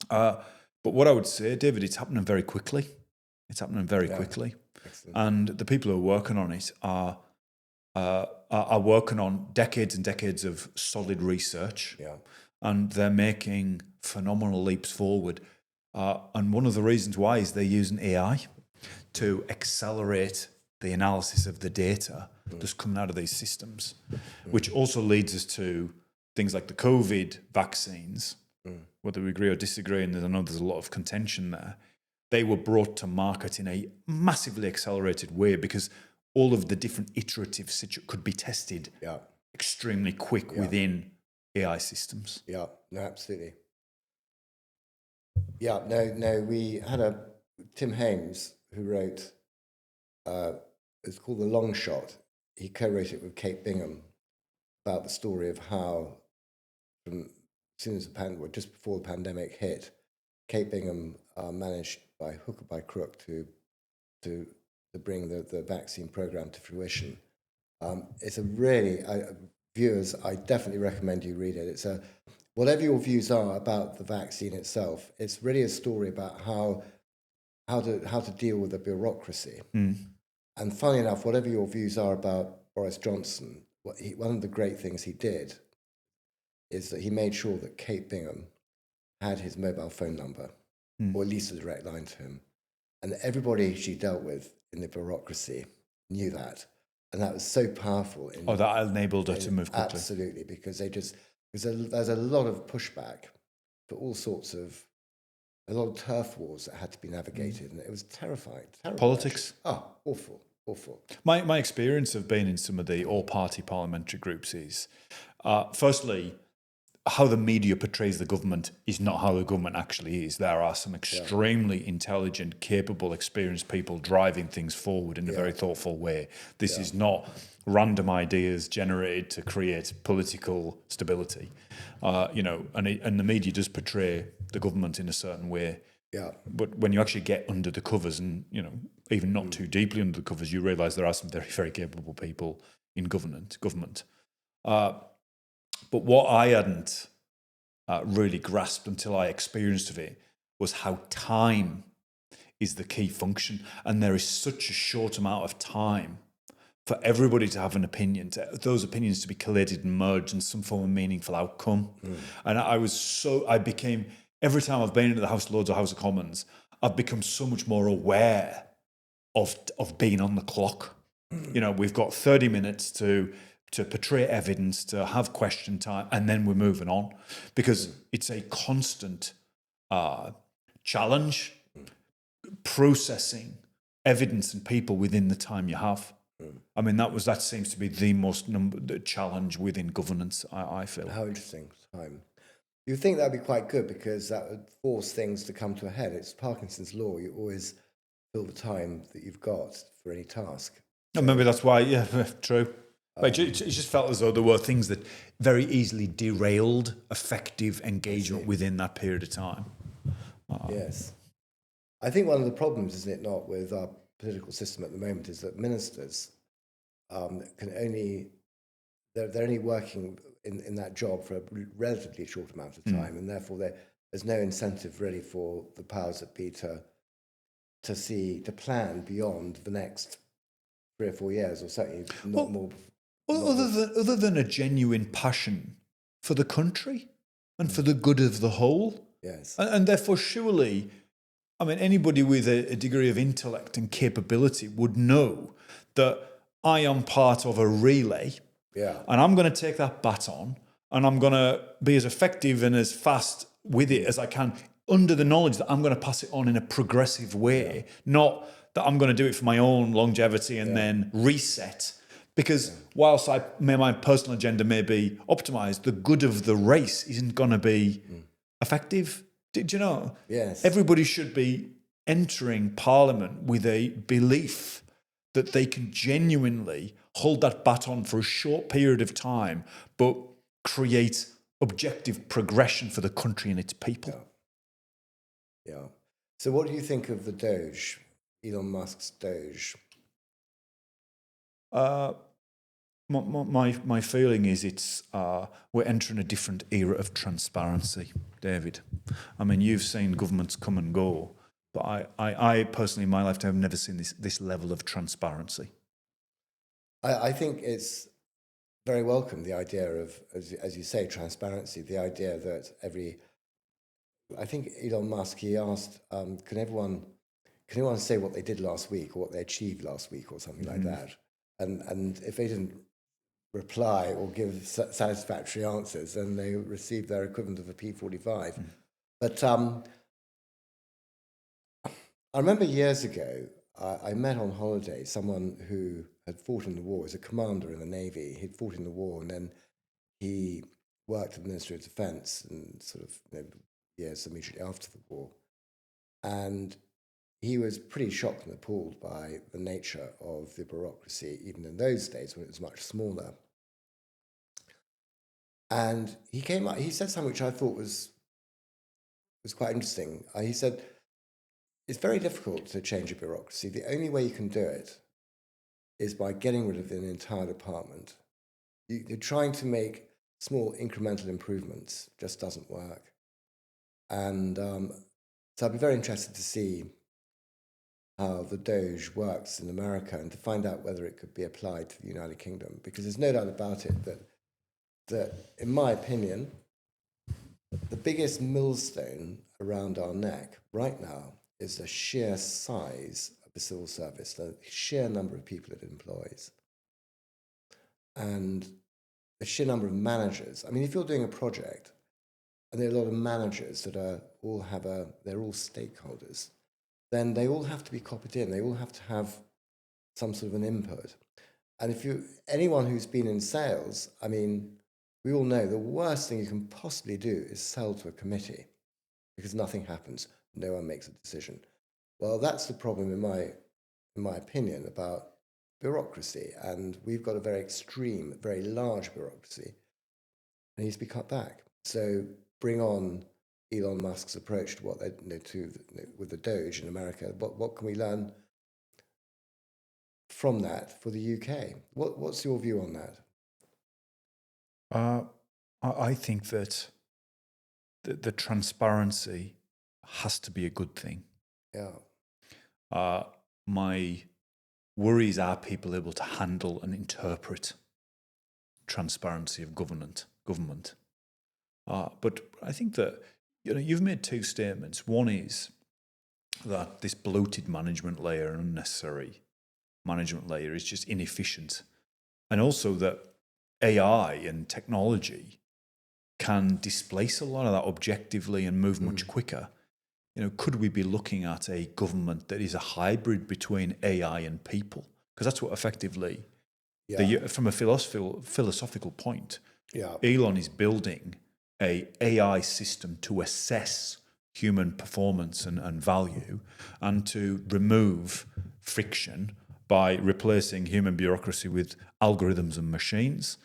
But what I would say, David, it's happening very quickly. It's happening very quickly. Excellent. And the people who are working on it are working on decades and decades of solid research. Yeah. And they're making phenomenal leaps forward. And one of the reasons why is they're using AI to accelerate the analysis of the data that's coming out of these systems, which also leads us to things like the COVID vaccines, whether we agree or disagree, and I know there's a lot of contention there. They were brought to market in a massively accelerated way because all of the different iterative could be tested extremely quick within AI systems. Yeah, no, absolutely. Yeah, no, we had Tim Hames, who wrote, it's called The Long Shot. He co-wrote it with Kate Bingham about the story of how, from as soon as just before the pandemic hit, Kate Bingham managed by hook or by crook to bring the vaccine program to fruition. It's a really, viewers, I definitely recommend you read it. It's whatever your views are about the vaccine itself, it's really a story about how to deal with the bureaucracy. And funny enough, whatever your views are about Boris Johnson, one of the great things he did is that he made sure that Kate Bingham had his mobile phone number, or at least a direct line to him. And everybody she dealt with in the bureaucracy knew that. And that was so powerful. That enabled her to move quickly. Absolutely, because there's a lot of pushback for all sorts of, a lot of turf wars that had to be navigated, and it was terrifying. Politics. Awful. My experience of being in some of the all-party parliamentary groups is, firstly, how the media portrays the government is not how the government actually is. There are some extremely intelligent, capable, experienced people driving things forward in a very thoughtful way. This is not random ideas generated to create political stability. And the media does portray the government in a certain way. Yeah. But when you actually get under the covers and, even not too deeply under the covers, you realise there are some very, very capable people in government. But what I hadn't really grasped until I experienced it was how time is the key function. And there is such a short amount of time for everybody to have an opinion, those opinions to be collated and merged in some form of meaningful outcome. And I became, every time I've been into the House of Lords or House of Commons, I've become so much more aware of being on the clock. We've got 30 minutes to portray evidence, to have question time, and then we're moving on, because it's a constant challenge processing evidence and people within the time you have. I mean, that seems to be the challenge within governance, I feel. How interesting. Time. You think that would be quite good, because that would force things to come to a head. It's Parkinson's law. You always fill the time that you've got for any task. And maybe that's why, true. But it just felt as though there were things that very easily derailed effective engagement within that period of time. Yes. I think one of the problems, isn't it not, with our political system at the moment, is that ministers they're only working in that job for a relatively short amount of time, and therefore there's no incentive really for the powers that be to plan beyond the next 3 or 4 years, or certainly not more. Other than a genuine passion for the country and for the good of the whole. Yes. And therefore, surely, I mean, anybody with a degree of intellect and capability would know that I am part of a relay, and I'm going to take that baton and I'm going to be as effective and as fast with it as I can, under the knowledge that I'm going to pass it on in a progressive way, not that I'm going to do it for my own longevity and then reset. Because whilst my personal agenda may be optimised, the good of the race isn't going to be effective. Did you know? Yes. Everybody should be entering Parliament with a belief that they can genuinely hold that baton for a short period of time, but create objective progression for the country and its people. Yeah. So what do you think of the Doge, Elon Musk's Doge? My feeling is we're entering a different era of transparency, David. I mean, you've seen governments come and go, But I personally, in my lifetime, have never seen this level of transparency. I think it's very welcome, the idea of, as you say, transparency, the idea that I think Elon Musk, he asked, can everyone say what they did last week or what they achieved last week or something like that? And if they didn't reply or give satisfactory answers, then they received their equivalent of a P45. But I remember years ago, I met on holiday someone who had fought in the war, as a commander in the Navy. He'd fought in the war, and then he worked at the Ministry of Defence and sort of years immediately after the war. And he was pretty shocked and appalled by the nature of the bureaucracy, even in those days when it was much smaller. And he came up, he said something which I thought was quite interesting. He said, it's very difficult to change a bureaucracy. The only way you can do it is by getting rid of an entire department. You're trying to make small incremental improvements, just doesn't work. And so I'd be very interested to see how the Doge works in America and to find out whether it could be applied to the United Kingdom, because there's no doubt about it that in my opinion, the biggest millstone around our neck right now is the sheer size of the civil service, the sheer number of people it employs, and the sheer number of managers. I mean, if you're doing a project, and there are a lot of managers that they're all stakeholders, then they all have to be copied in. They all have to have some sort of an input. And anyone who's been in sales, I mean, we all know the worst thing you can possibly do is sell to a committee, because nothing happens. No one makes a decision. Well, that's the problem, in my opinion, about bureaucracy. And we've got a very extreme, very large bureaucracy, and needs to be cut back. So bring on Elon Musk's approach to what they with the Doge in America. What can we learn from that for the UK? What's your view on that? I think that the transparency has to be a good thing. Yeah. My worries are people able to handle and interpret transparency of government. But I think that you've made two statements. One is that this bloated management layer, an unnecessary management layer, is just inefficient, and also that AI and technology can displace a lot of that objectively and move much quicker. Could we be looking at a government that is a hybrid between AI and people? Because that's what effectively, from a philosophical point, Elon is building a AI system to assess human performance and value, and to remove friction by replacing human bureaucracy with algorithms and machines.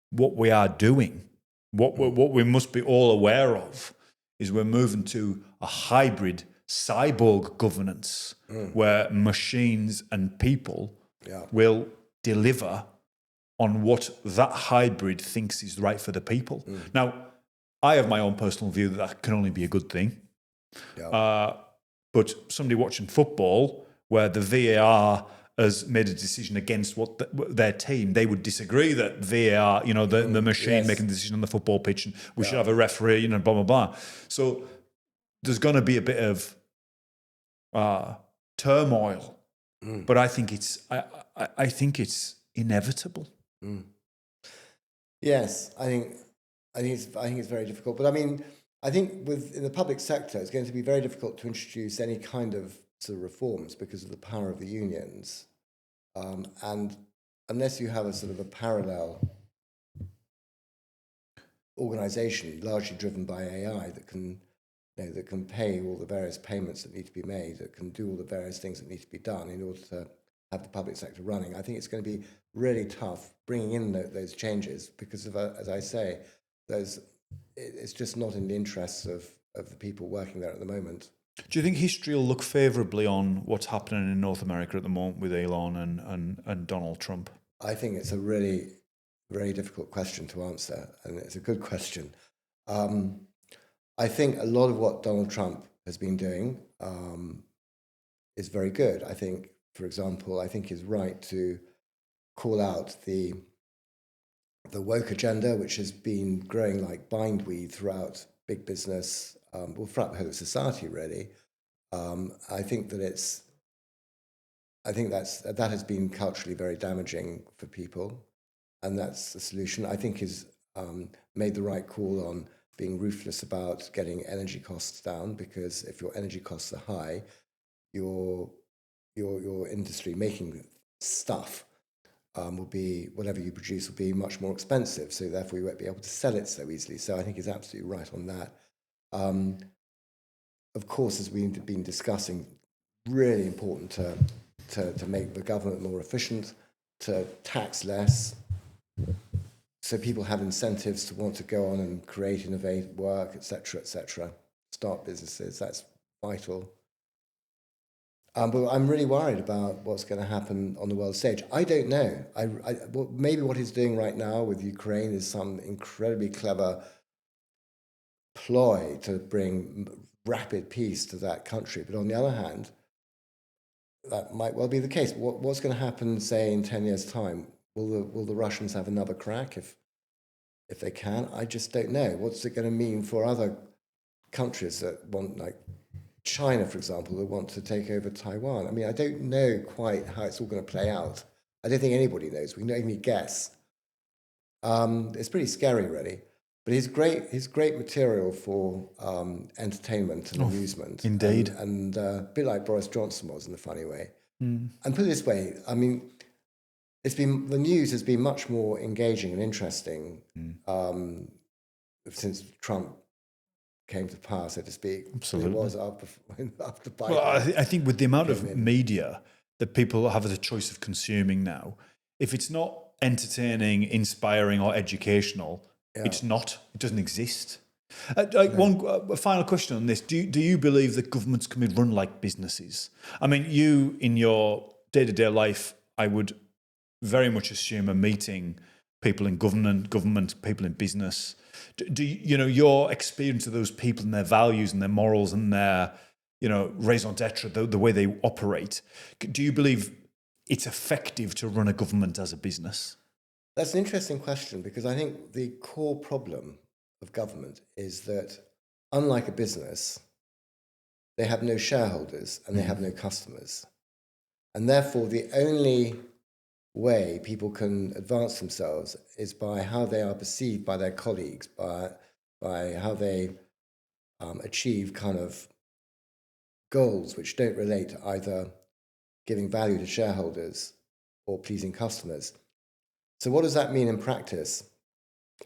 What we are doing, what we must be all aware of, is we're moving to a hybrid cyborg governance where machines and people will deliver on what that hybrid thinks is right for the people. Now, I have my own personal view that can only be a good thing. But somebody watching football where the VAR has made a decision against their team, they would disagree that VAR, the machine making the decision on the football pitch, and we should have a referee, blah, blah, blah. So there's going to be a bit of turmoil, but I think it's inevitable. Yes, I think it's very difficult. But I mean, I think in the public sector, it's going to be very difficult to introduce any kind of sort of reforms because of the power of the unions, and unless you have a sort of a parallel organisation largely driven by AI that can pay all the various payments that need to be made, that can do all the various things that need to be done in order to have the public sector running. I think it's going to be really tough bringing in those changes because of, as I say, it's just not in the interests of the people working there at the moment. Do you think history will look favourably on what's happening in North America at the moment with Elon and Donald Trump? I think it's a really very difficult question to answer, and it's a good question. I think a lot of what Donald Trump has been doing is very good. I think, for example, I think he's right to call out the woke agenda, which has been growing like bindweed throughout big business, well, throughout the whole of society, really. I think that has been culturally very damaging for people, and that's the solution. I think is made the right call on being ruthless about getting energy costs down, because if your energy costs are high, your industry making stuff will be, whatever you produce will be much more expensive. So therefore you won't be able to sell it so easily. So I think he's absolutely right on that. Of course, as we've been discussing, really important to make the government more efficient, to tax less, so people have incentives to want to go on and create, innovate, work, etc., start businesses. That's vital. But I'm really worried about what's going to happen on the world stage. I don't know. Maybe what he's doing right now with Ukraine is some incredibly clever ploy to bring rapid peace to that country. But on the other hand, that might well be the case. What's going to happen, say, in 10 years' time? Will the Russians have another crack if they can? I just don't know. What's it going to mean for other countries that want, like China, for example, that want to take over Taiwan? I mean, I don't know quite how it's all going to play out. I don't think anybody knows. We can only guess. It's pretty scary, really. But he's great material for entertainment and amusement. Indeed. And a bit like Boris Johnson was in a funny way. And put it this way, I mean, the news has been much more engaging and interesting since Trump came to power, so to speak. Absolutely. It was after Biden. Well, I think with the amount of media that people have as a choice of consuming now, if it's not entertaining, inspiring, or educational, it's not. It doesn't exist. One final question on this: Do you believe that governments can be run like businesses? I mean, you in your day-to-day life, I would very much assume are meeting people in government, people in business. Do you know your experience of those people and their values and their morals and their raison d'etre, the way they operate? Do you believe it's effective to run a government as a business? That's an interesting question, because I think the core problem of government is that, unlike a business, they have no shareholders and they have no customers. And therefore, the only way people can advance themselves is by how they are perceived by their colleagues, by how they achieve kind of goals which don't relate to either giving value to shareholders or pleasing customers. So what does that mean in practice?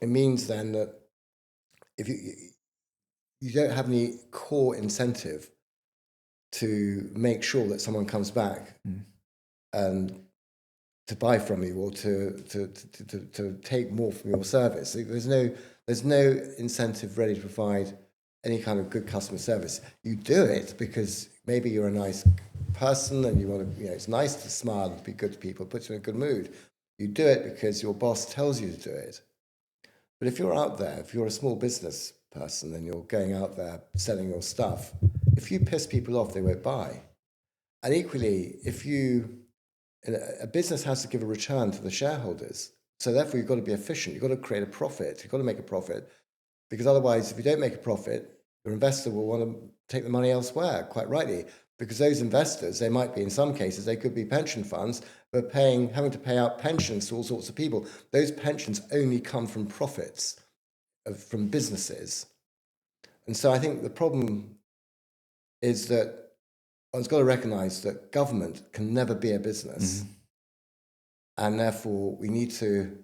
It means then that if you don't have any core incentive to make sure that someone comes back and to buy from you or to take more from your service. There's no incentive ready to provide any kind of good customer service. You do it because maybe you're a nice person and you want to, it's nice to smile and be good to people, put you in a good mood. You do it because your boss tells you to do it. But if you're out there, if you're a small business person and you're going out there selling your stuff, if you piss people off, they won't buy. And equally, a business has to give a return to the shareholders. So therefore, you've got to be efficient. You've got to create a profit. You've got to make a profit. Because otherwise, if you don't make a profit, your investor will want to take the money elsewhere, quite rightly. Because those investors, they might be, in some cases, they could be pension funds, but having to pay out pensions to all sorts of people. Those pensions only come from profits, from businesses. And so I think the problem is that one's got to recognize that government can never be a business. And therefore, we need to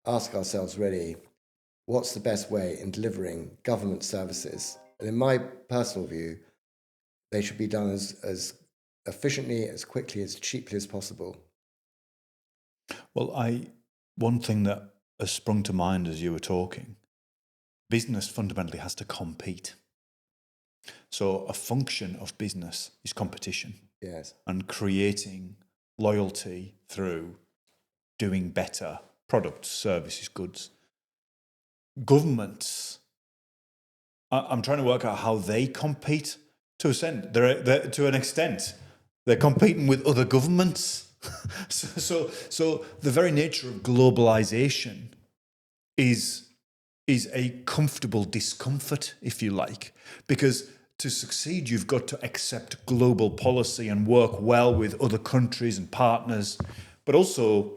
ask ourselves, really, what's the best way in delivering government services? And in my personal view, they should be done as efficiently, as quickly, as cheaply as possible. Well, one thing that has sprung to mind as you were talking, business fundamentally has to compete. So a function of business is competition. Yes. And creating loyalty through doing better products, services, goods. Governments, I'm trying to work out how they compete. To an extent, they're competing with other governments. so the very nature of globalization is a comfortable discomfort, if you like, because to succeed, you've got to accept global policy and work well with other countries and partners, but also,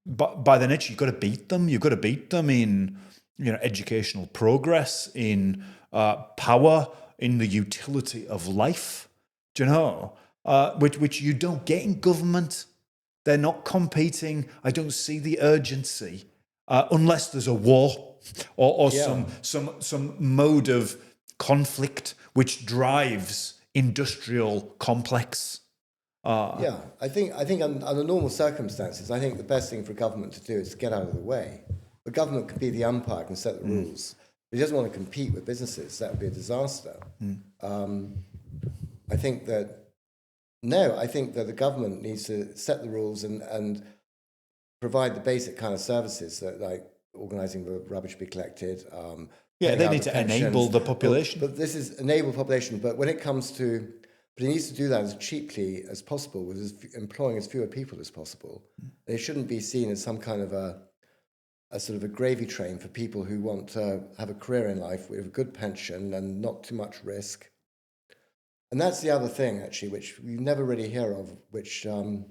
by the nature, you've got to beat them. You've got to beat them in, educational progress, in power, in the utility of life. Do you know? Which you don't get in government. They're not competing. I don't see the urgency unless there's a war or some mode of conflict which drives industrial complex. I think under normal circumstances, I think the best thing for government to do is to get out of the way. The government can be the umpire and set the rules. But he doesn't want to compete with businesses. That would be a disaster. I think that the government needs to set the rules and provide the basic kind of services that, like organising the rubbish to be collected. They need to enable the population. But this is enable population. But when it comes to, but he needs to do that as cheaply as possible, with employing as fewer people as possible. They shouldn't be seen as some kind of a sort of a gravy train for people who want to have a career in life with a good pension and not too much risk. And that's the other thing, actually, which you never really hear of, which kind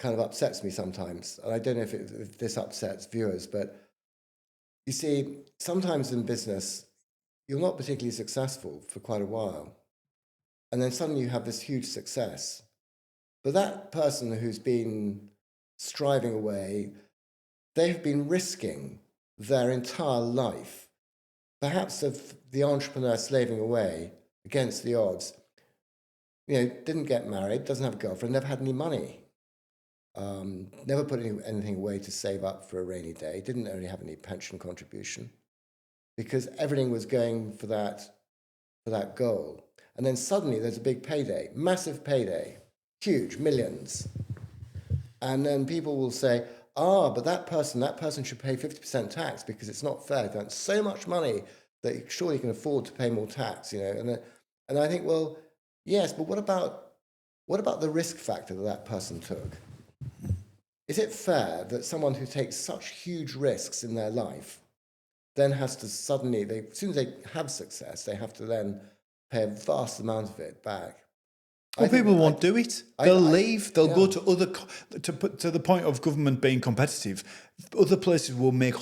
of upsets me sometimes. And I don't know if this upsets viewers, but you see, sometimes in business, you're not particularly successful for quite a while. And then suddenly you have this huge success. But that person who's been striving away, they've been risking their entire life, perhaps of the entrepreneur slaving away against the odds. Didn't get married, doesn't have a girlfriend, never had any money, never put anything away to save up for a rainy day, didn't really have any pension contribution, because everything was going for that goal. And then suddenly there's a big payday, massive payday, huge, millions. And then people will say, but that person should pay 50% tax because it's not fair. They've earned so much money that you surely can afford to pay more tax, And I think, well, yes, but what about the risk factor that person took? Is it fair that someone who takes such huge risks in their life then has to suddenly, as soon as they have success, they have to then pay a vast amount of it back? Well, people won't do it. They'll leave. They'll go to other, to the point of government being competitive. Other places will make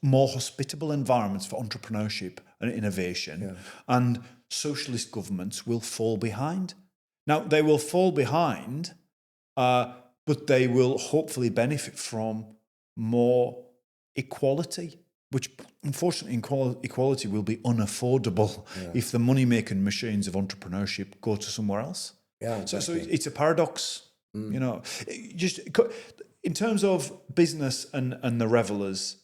more hospitable environments for entrepreneurship and innovation, and socialist governments will fall behind. Now, they will fall behind, but they will hopefully benefit from more equality, which unfortunately equality will be unaffordable if the money-making machines of entrepreneurship go to somewhere else. Yeah, exactly. So it's a paradox, Just in terms of business and the Revellers,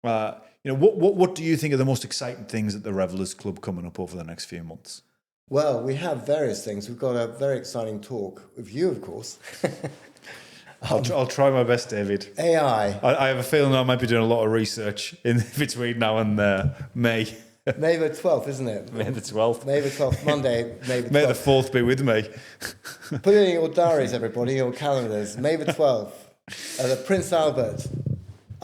what do you think are the most exciting things at the Revellers Club coming up over the next few months? Well, we have various things. We've got a very exciting talk with you, of course. I'll try my best, David. AI. I have a feeling I might be doing a lot of research in between now and May. May the 12th, isn't it? May the 12th. May the 12th, Monday, May the 12th. May the 4th be with me. Put it in your diaries, everybody, your calendars. May the 12th, the Prince Albert,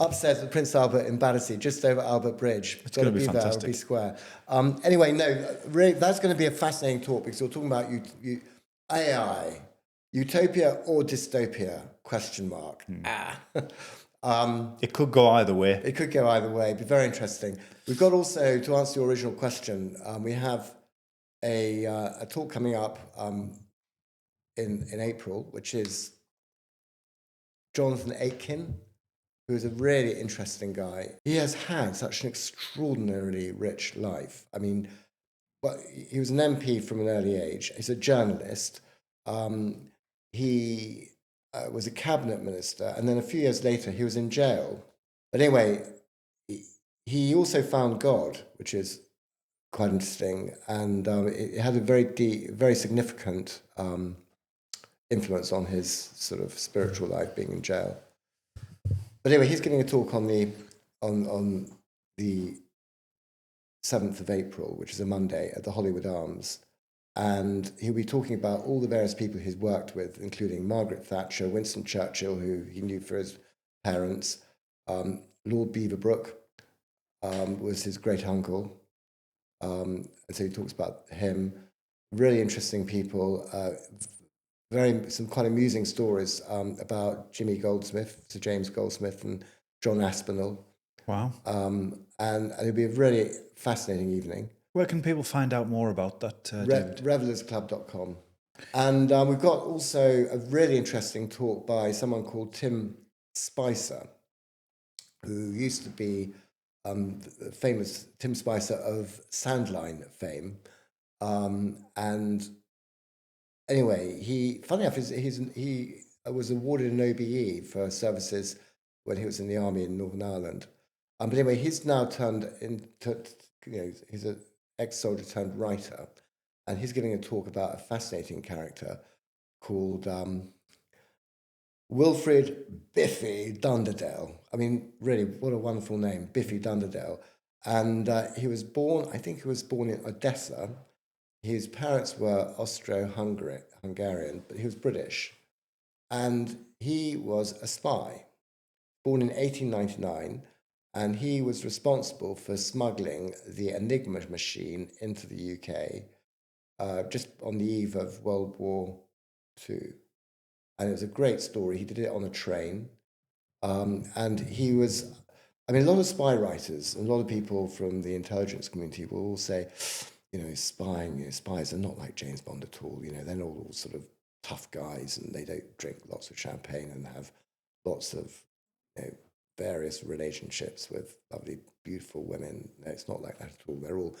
upstairs at Prince Albert in Battersea, just over Albert Bridge. It's going to be fantastic. There, it'll be square. Anyway, no, really, that's going to be a fascinating talk because we're talking about AI, utopia or dystopia, ? It could go either way. It could go either way. It'd be very interesting. We've got also, to answer your original question, we have a talk coming up in April, which is Jonathan Aitken, who is a really interesting guy. He has had such an extraordinarily rich life. I mean, he was an MP from an early age. He's a journalist. He was a cabinet minister, and then a few years later, he was in jail. But anyway, he also found God, which is quite interesting, and it had a very deep, very significant influence on his sort of spiritual life, being in jail. But anyway, he's giving a talk on the 7th of April, which is a Monday, at the Hollywood Arms. And he'll be talking about all the various people he's worked with, including Margaret Thatcher, Winston Churchill, who he knew for his parents, Lord Beaverbrook was his great uncle. And so he talks about him. Really interesting people, some quite amusing stories about Jimmy Goldsmith, Sir James Goldsmith, and John Aspinall. Wow. And it'll be a really fascinating evening. Where can people find out more about that, David? Revellersclub.com. And we've got also a really interesting talk by someone called Tim Spicer, who used to be the famous Tim Spicer of Sandline fame. And anyway, funny enough, he was awarded an OBE for services when he was in the army in Northern Ireland. But anyway, he's now turned into, he's an ex-soldier turned writer, and he's giving a talk about a fascinating character called Wilfred Biffy Dunderdale. I mean, really, what a wonderful name, Biffy Dunderdale. And he was born in Odessa. His parents were Austro-Hungarian, but he was British. And he was a spy, born in 1899, and he was responsible for smuggling the Enigma machine into the UK just on the eve of World War II. And it was a great story. He did it on a train. And he was, a lot of spy writers, a lot of people from the intelligence community will all say, spies are not like James Bond at all. They're not all sort of tough guys, and they don't drink lots of champagne and have lots of various relationships with lovely, beautiful women. No, it's not like that at all. They're all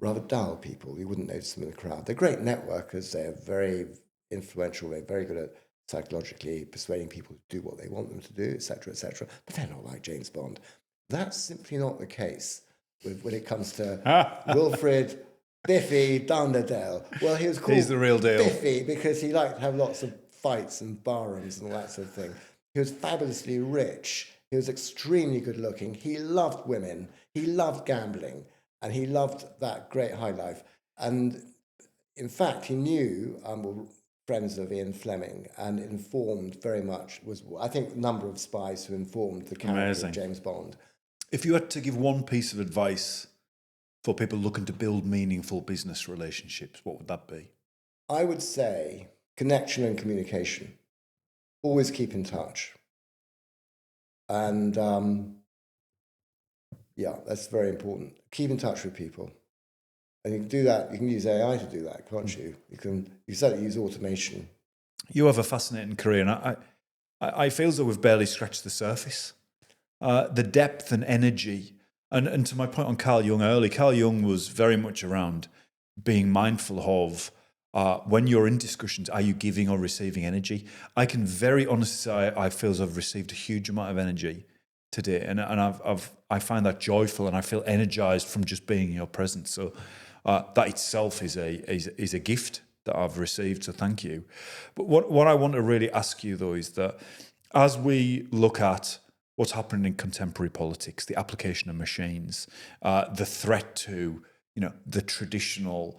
rather dull people. You wouldn't notice them in the crowd. They're great networkers. They're very influential. They're very good at psychologically persuading people to do what they want them to do, etc., etc. But they're not like James Bond. That's simply not the case when it comes to Wilfred Biffy Dunderdale. Well, he was called He's the real deal. Biffy because he liked to have lots of fights and barrooms and all that sort of thing. He was fabulously rich. He was extremely good looking. He loved women. He loved gambling. And he loved that great high life. And in fact, he knew, friends of Ian Fleming, and informed very much, I think, a number of spies who informed the character of James Bond. If you had to give one piece of advice for people looking to build meaningful business relationships, what would that be? I would say connection and communication. Always keep in touch. And that's very important. Keep in touch with people. And you can do that. You can use AI to do that, can't you? You can certainly use automation. You have a fascinating career, and I feel as though we've barely scratched the surface. The depth and energy. And to my point on Carl Jung early, Carl Jung was very much around being mindful of when you're in discussions, are you giving or receiving energy? I can very honestly say I feel as I've received a huge amount of energy today, and I find that joyful, and I feel energized from just being in your presence. So that itself is a gift that I've received. So thank you. But what I want to really ask you though is that as we look at what's happening in contemporary politics, the application of machines, the threat to the traditional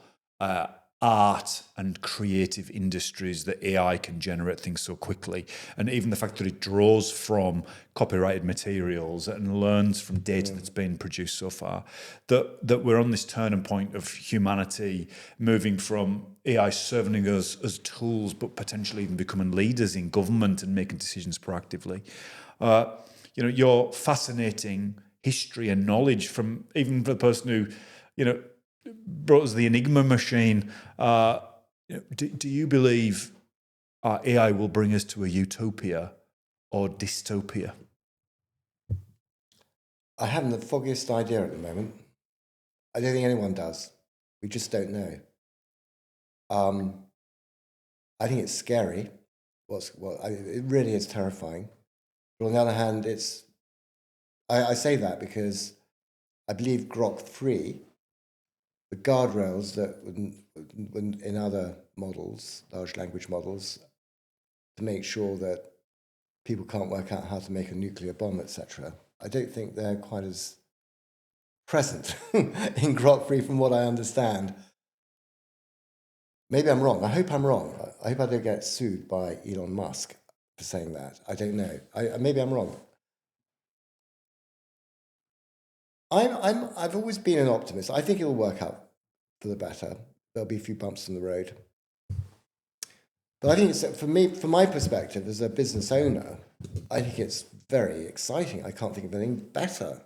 art and creative industries that AI can generate things so quickly, and even the fact that it draws from copyrighted materials and learns from data that's been produced so far, that we're on this turning point of humanity moving from AI serving us as tools, but potentially even becoming leaders in government and making decisions proactively. Your fascinating history and knowledge from even the person who, brought us the Enigma machine. Do you believe AI will bring us to a utopia or dystopia? I haven't the foggiest idea at the moment. I don't think anyone does. We just don't know. I think it's scary. It really is terrifying. But on the other hand, I say that because I believe Grok 3, the guardrails that in other models, large language models, to make sure that people can't work out how to make a nuclear bomb, etc. I don't think they're quite as present in Grok-free from what I understand. Maybe I'm wrong. I hope I'm wrong. I hope I don't get sued by Elon Musk for saying that. I don't know. Maybe I'm wrong. I've always been an optimist. I think it'll work out for the better. There'll be a few bumps in the road. But I think it's, for me, from my perspective as a business owner, I think it's very exciting. I can't think of anything better